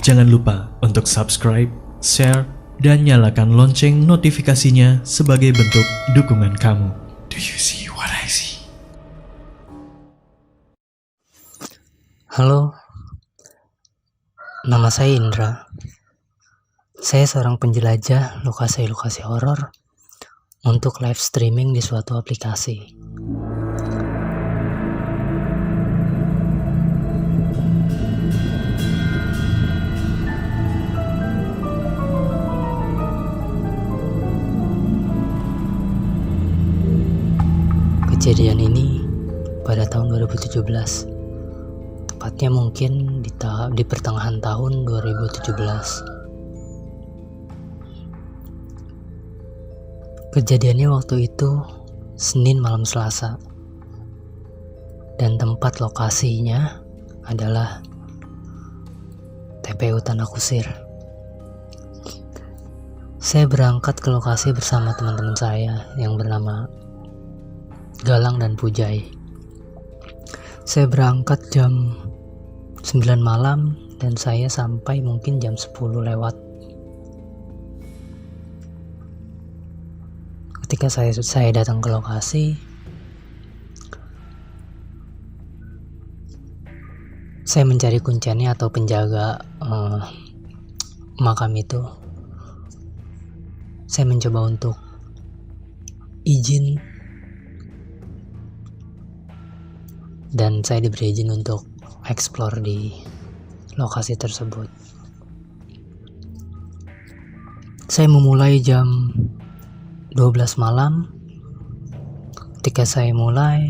Jangan lupa untuk subscribe, share, dan nyalakan lonceng notifikasinya sebagai bentuk dukungan kamu. Do you see what I see? Halo, nama saya Indra. Saya seorang penjelajah lokasi-lokasi horor untuk live streaming di suatu aplikasi. Kejadian ini pada tahun 2017. Tepatnya mungkin di pertengahan tahun 2017. Kejadiannya waktu itu Senin malam Selasa. Dan tempat lokasinya adalah TPU Tanah Kusir. Saya berangkat ke lokasi bersama teman-teman saya yang bernama Galang dan Pujai. Saya berangkat jam 9 malam dan saya sampai mungkin jam 10 lewat. Ketika saya datang ke lokasi, saya mencari kunciannya atau penjaga makam itu. Saya mencoba untuk izin dan saya diberi izin untuk explore di lokasi tersebut. Saya memulai jam 12 malam. Ketika saya mulai,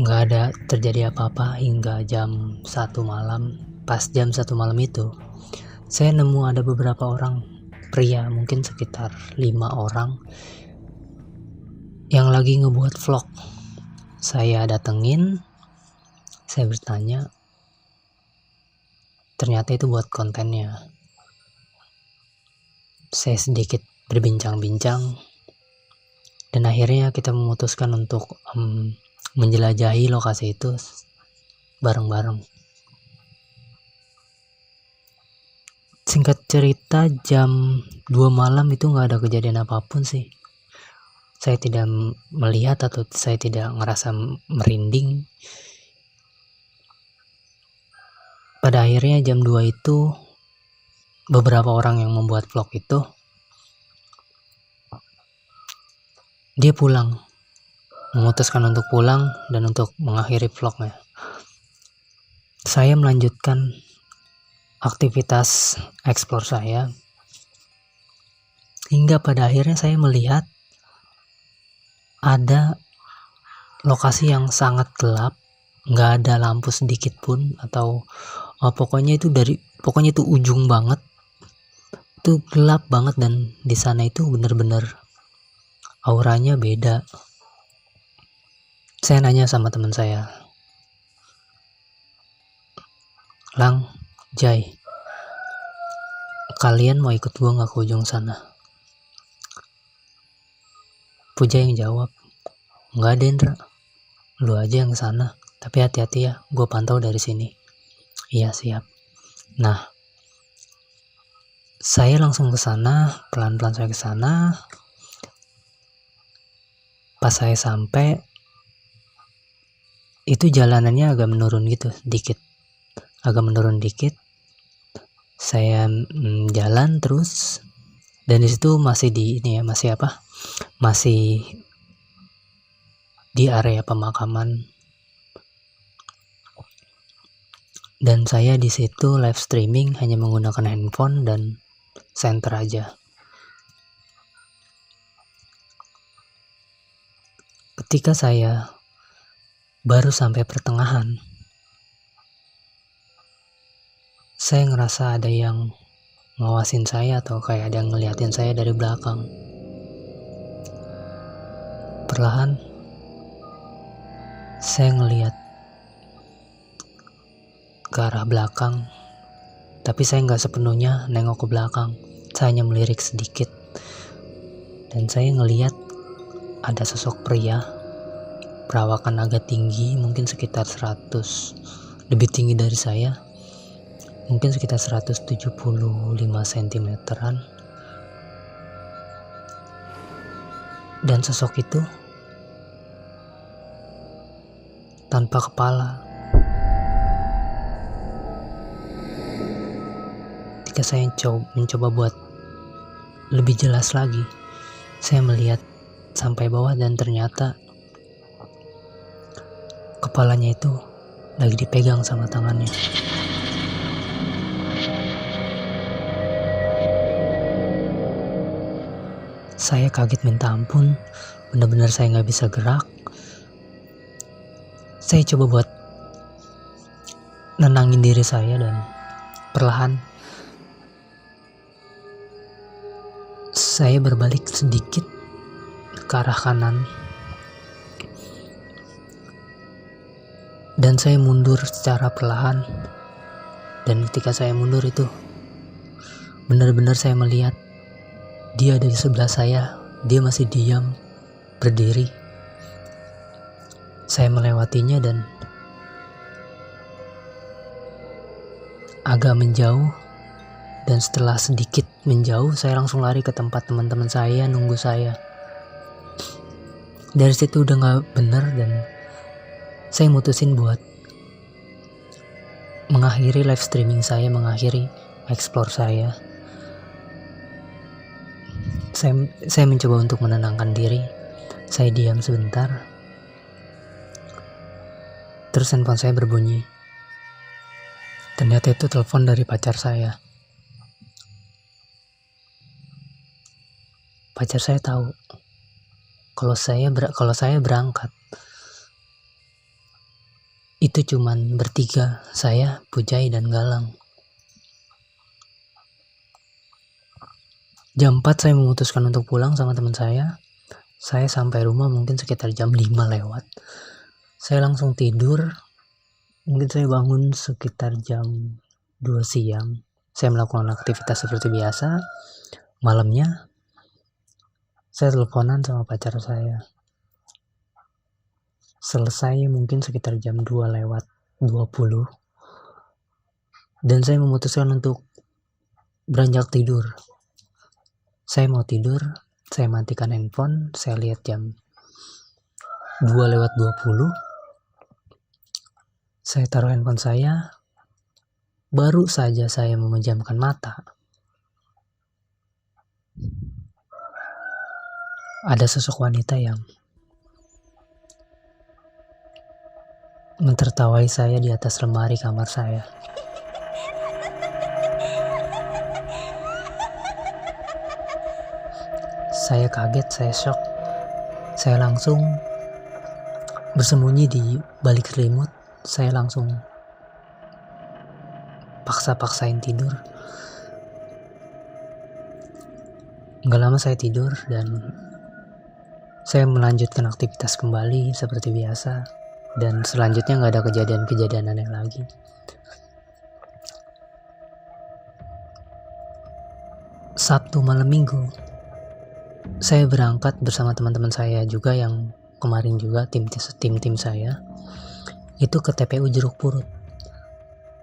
nggak ada terjadi apa-apa hingga jam 1 malam. Pas jam 1 malam itu, saya nemu ada beberapa orang pria, mungkin sekitar 5 orang yang lagi ngebuat vlog. Saya datengin, saya bertanya, ternyata itu buat kontennya. Saya sedikit berbincang-bincang dan akhirnya kita memutuskan untuk menjelajahi lokasi itu bareng-bareng. Singkat cerita, jam 2 malam itu gak ada kejadian apapun sih. Saya tidak melihat atau saya tidak ngerasa merinding. Pada akhirnya jam 2 itu beberapa orang yang membuat vlog itu dia pulang, memutuskan untuk pulang dan untuk mengakhiri vlognya. Saya melanjutkan aktivitas explore saya hingga pada akhirnya saya melihat ada lokasi yang sangat gelap, nggak ada lampu sedikit pun, atau pokoknya itu ujung banget, itu gelap banget, dan di sana itu bener-bener auranya beda. Saya nanya sama teman saya, Lang, Jai, kalian mau ikut gua nggak ke ujung sana? Puja yang jawab, nggak ada Indra, lu aja yang kesana, tapi hati-hati ya, gue pantau dari sini. Iya siap. Nah, saya langsung ke sana, pelan-pelan saya ke sana. Pas saya sampai, itu jalanannya agak menurun gitu, agak menurun dikit. Saya jalan terus, dan disitu masih masih di area pemakaman. Dan saya di situ live streaming hanya menggunakan handphone dan senter aja. Ketika saya baru sampai pertengahan, saya ngerasa ada yang ngawasin saya atau kayak ada yang ngeliatin saya dari belakang. Perlahan saya ngeliat ke arah belakang, tapi saya nggak sepenuhnya nengok ke belakang. Saya hanya melirik sedikit dan saya ngeliat ada sosok pria perawakan agak tinggi, mungkin sekitar 160 lebih tinggi dari saya, mungkin sekitar 175 cm-an. Dan sosok itu tanpa kepala. Ketika saya mencoba buat lebih jelas lagi, saya melihat sampai bawah dan ternyata kepalanya itu lagi dipegang sama tangannya. Saya kaget minta ampun, benar-benar saya nggak bisa gerak. Saya coba buat nenangin diri saya dan perlahan saya berbalik sedikit ke arah kanan dan saya mundur secara perlahan. Dan ketika saya mundur itu benar-benar saya melihat dia ada di sebelah saya. Dia masih diam berdiri. Saya melewatinya dan agak menjauh, dan setelah sedikit menjauh saya langsung lari ke tempat teman-teman saya nunggu saya. Dari situ udah gak bener dan saya mutusin buat mengakhiri live streaming saya, mengakhiri explore saya. Saya mencoba untuk menenangkan diri. Saya diam sebentar. Terus handphone saya berbunyi. Ternyata itu telepon dari pacar saya. Pacar saya tahu kalau saya berangkat. Itu cuman bertiga, saya, Pujai, dan Galang. Jam 4 saya memutuskan untuk pulang sama teman saya. Saya sampai rumah mungkin sekitar jam 5 lewat. Saya langsung tidur. Mungkin saya bangun sekitar jam 2 siang. Saya melakukan aktivitas seperti biasa. Malamnya saya teleponan sama pacar saya. Selesai mungkin sekitar jam 2 lewat 20. Dan saya memutuskan untuk beranjak tidur. Saya mau tidur, saya matikan handphone, saya lihat jam 2 lewat 20. Saya taruh handphone saya, baru saja saya memejamkan mata. Ada sosok wanita yang mentertawai saya di atas lemari kamar saya. Saya kaget, saya shock. Saya langsung bersembunyi di balik selimut. Saya langsung paksain tidur. Gak lama saya tidur dan saya melanjutkan aktivitas kembali seperti biasa. Dan selanjutnya gak ada kejadian-kejadian aneh lagi. Sabtu malam minggu saya berangkat bersama teman-teman saya juga yang kemarin juga tim saya itu ke TPU Jeruk Purut.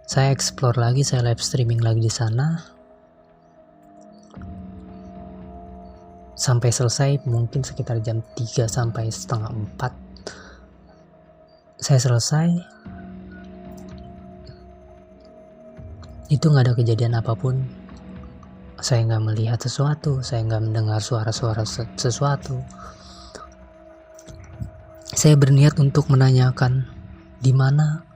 Saya explore lagi, saya live streaming lagi di sana sampai selesai mungkin sekitar jam 3 sampai setengah 4. Saya selesai, itu gak ada kejadian apapun. Saya gak melihat sesuatu, saya gak mendengar suara-suara sesuatu. Saya berniat untuk menanyakan di mana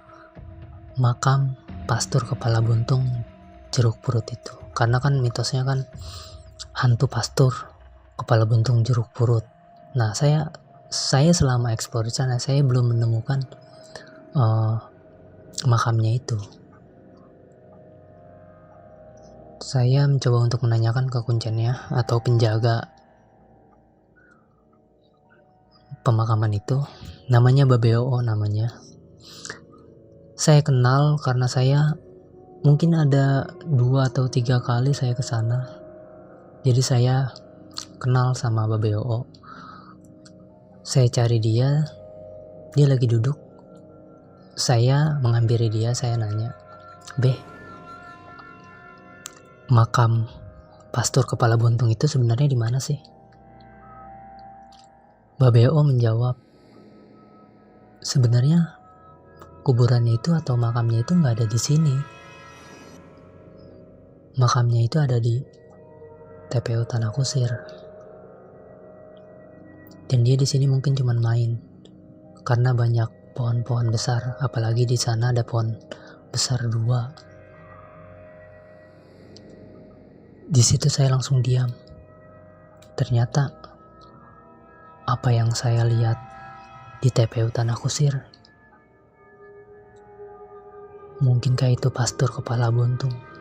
makam pastor kepala buntung Jeruk Purut itu. Karena kan mitosnya kan hantu pastor kepala buntung Jeruk Purut. Nah, saya selama eksplor di sana saya belum menemukan makamnya itu. Saya mencoba untuk menanyakan ke kuncennya atau penjaga pemakaman itu, namanya Babeo namanya. Saya kenal karena saya mungkin ada 2 atau 3 kali saya ke sana. Jadi saya kenal sama Babeo. Saya cari dia lagi duduk Saya menghampiri dia, saya nanya, "Beh, makam Pastor Kepala Buntung itu sebenarnya di mana sih?" Babeo menjawab, "Sebenarnya kuburannya itu atau makamnya itu nggak ada di sini. Makamnya itu ada di TPU Tanah Kusir. Dan dia di sini mungkin cuma main karena banyak pohon-pohon besar, apalagi di sana ada pohon besar 2. Di situ saya langsung diam. Ternyata apa yang saya lihat di TPU Tanah Kusir, mungkinkah itu Pastor Kepala Buntung?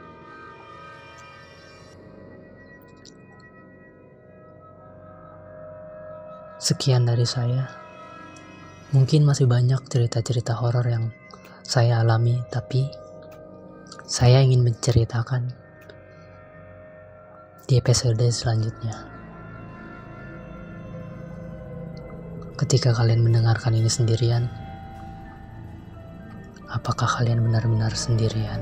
Sekian dari saya. Mungkin masih banyak cerita-cerita horor yang saya alami, tapi saya ingin menceritakan di episode selanjutnya. Ketika kalian mendengarkan ini sendirian, apakah kalian benar-benar sendirian?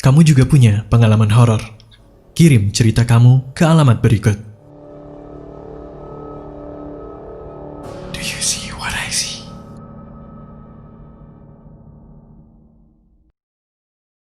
Kamu juga punya pengalaman horor? Kirim cerita kamu ke alamat berikut. Do you see what I see?